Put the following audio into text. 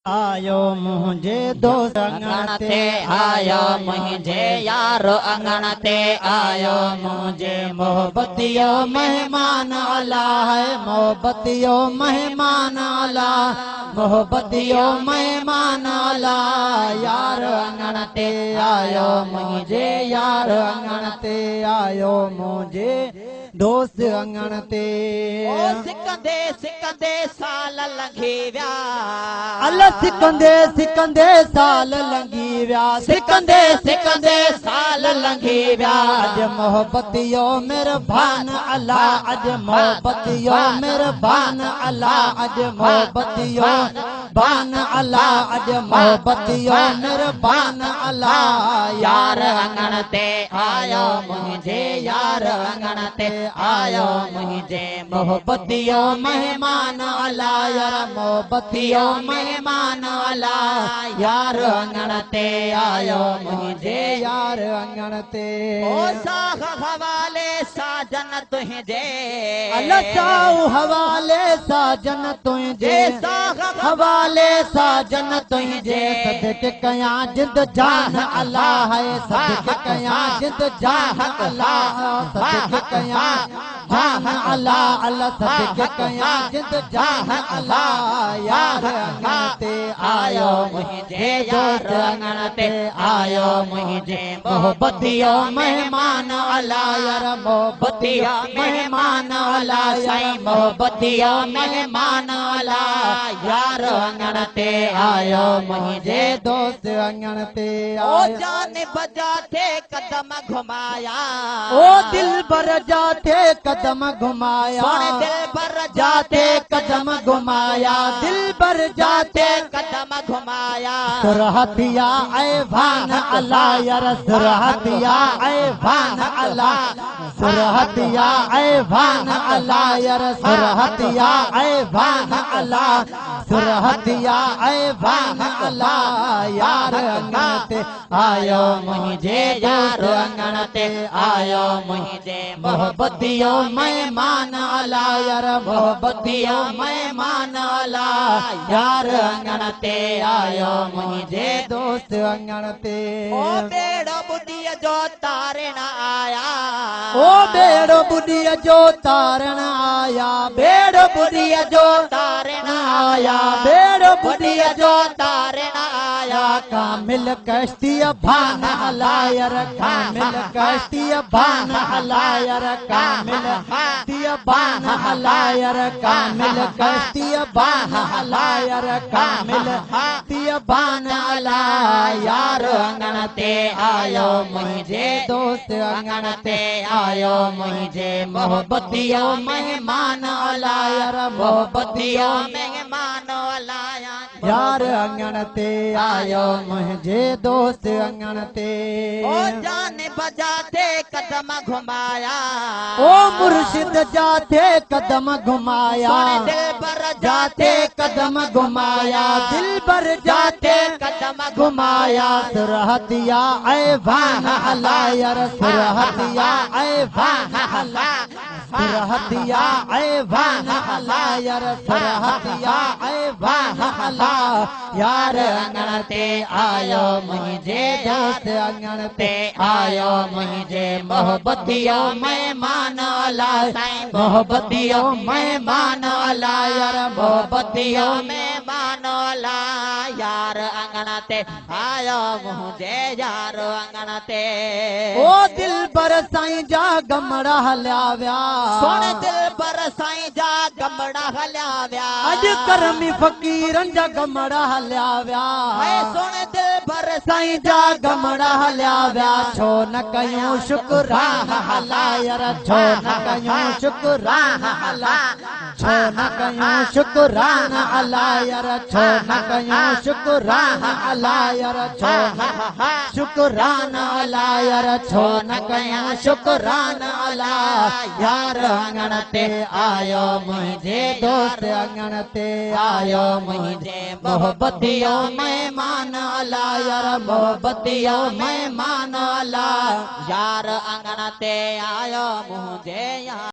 आयो मुझे दोस्त अंगण ते आयो मुझे यार अंगण ते आयो मुझे मोहब्बतियो मेहमान आला है मोहब्बतियो मेहमान आला मोहब्बतियो मेहमान आला यार अंगण ते आयो मुझे यार अंगण ते आयो मुझे दोस्त अंगण ते सिकंदे साल लंघी व्या अल्लाह सिकंदे साल लंघी व्या सिकंदे साल लंघी व्या अज मोहब्बतियो मेहरबान अल्लाह अज मोहब्बतियो मेहरबान अल्लाह अज मोहब्बतियो बान अल्लाह अज मोहब्बतियो मेहरबान अल्लाह यार अंगण ते आयो मुझे यार अंगण ते आयो मुझे मोहब्बतियो मेहमान अल्लाह यार मोहब्बतियो मेहमान अल्लाह यार अंगण ते आयो मुझे यार अंगण ते ओ साह हवाले साजन तुझे अल्लाह साहु हवाले साजन तुझे हवाले साजन तुझे सदके कया जिंद जान अल्लाह है सदके कया जिंद जान अल्लाह सदके कया जान अल्लाह अल्लाह सदके कया जिंद जान अल्लाह यार अंगण ते आयो मुझे यार अंगण ते आयो मुझे मोहब्बतियो मेहमान अल्लाह यार मोहब्बतियो मेहमान अल्लाह यार मोहब्बतियो मेहमान अल्लाह यार अंगण ते आयो मुझे दोस्त अंगण ते ओ जान बजा थे कदम घुमाया ओ दिल भर जाते कदम घुमाया सोने दिल भर जाते कदम घुमाया दिल भर जाते कदम घुमाया सुरहतिया ऐ भान अल्लाह यार सुरहतिया ऐ भान अल्लाह सुरहतिया ऐ भान अल्लाह यार सुरहतिया ऐ भान अल्लाह सुरहतिया ऐ भान अल्लाह यार अंगण ते आयो मुझे यार अंगण ते आयो मुझे मोहब्बतियो मेहमान अल्लाह यार मोहब्बतियो मेहमान अल्लाह यार अंगण ते आयो मुझे दोस्त अंगण ते ओ बेड़ो बुढ़िया जो तारण आया ओ बेड़ो बुढ़िया जो तारण आया बेड़ो बुढ़िया जो तारण आया बेड़ो बुढ़िया जो तारण आया कामिल कश्ती भान अल्लाह यार कामिल कश्ती भान अल्लाह यार कामिल कश्ती भान अल्लाह यार कामिल कश्ती भान अल्लाह यार कामिल कश्ती भान अल्लाह यार अंगण ते आयो मुझे दोस्त अंगण ते आयो मुझे मोहब्बतियो मेहमान अल्लाह यार मोहब्बतियो मेहमान लाया यार अंगण ते आयो मुझे दोस्त अंगण ते ओ जान बजाते कदम घुमाया ओ मुर्शिद जाते कदम घुमाया सोने दिल पर जाते कदम घुमाया दिल पर जाते कदम घुमाया सुरहतिया ऐ भान अल्लाह यार सुरहतिया ऐ भान अल्लाह सुरहतिया ऐ भान अल्लाह यार सुरहतिया ऐ भान अल्लाह यार अंगण ते आयो मुझे दोस्त अंगण ते आयो मुझे मोहब्बतियो मेहमान अल्लाह मोहब्बतियो मेहमान अल्लाह यार मोहब्बतियो मेहमान अल्लाह यार अंगण ते आयो मुझे यार अंगण ते ओ दिल पर साईं जा गमड़ा हल्याव्या सोने दिल पर साईं जा गमड़ा हल्याव्या अज करमी फकीरन जा गमड़ा हल्याव्या सोने दिल पर साईं जा गमड़ा हल्याव्या छो न कयूं शुक्रान अल्लाह यार छो न कयूं शुक्रान अल्लाह छो न कयूं शुक्रान अल्लाह यार छो न कयूं शुक्रान अल्लाह यार छो न शुक्रान अल्लाह यार छो न कयूं शुक्रान अल्लाह यार अंगण ते आयो मुझे दोस्त अंगण ते आयो मुझे मोहब्बतियो मेहमान अल्लाह यार मोहब्बतियो मेहमान अल्लाह यार अंगण ते आयो मुझे यार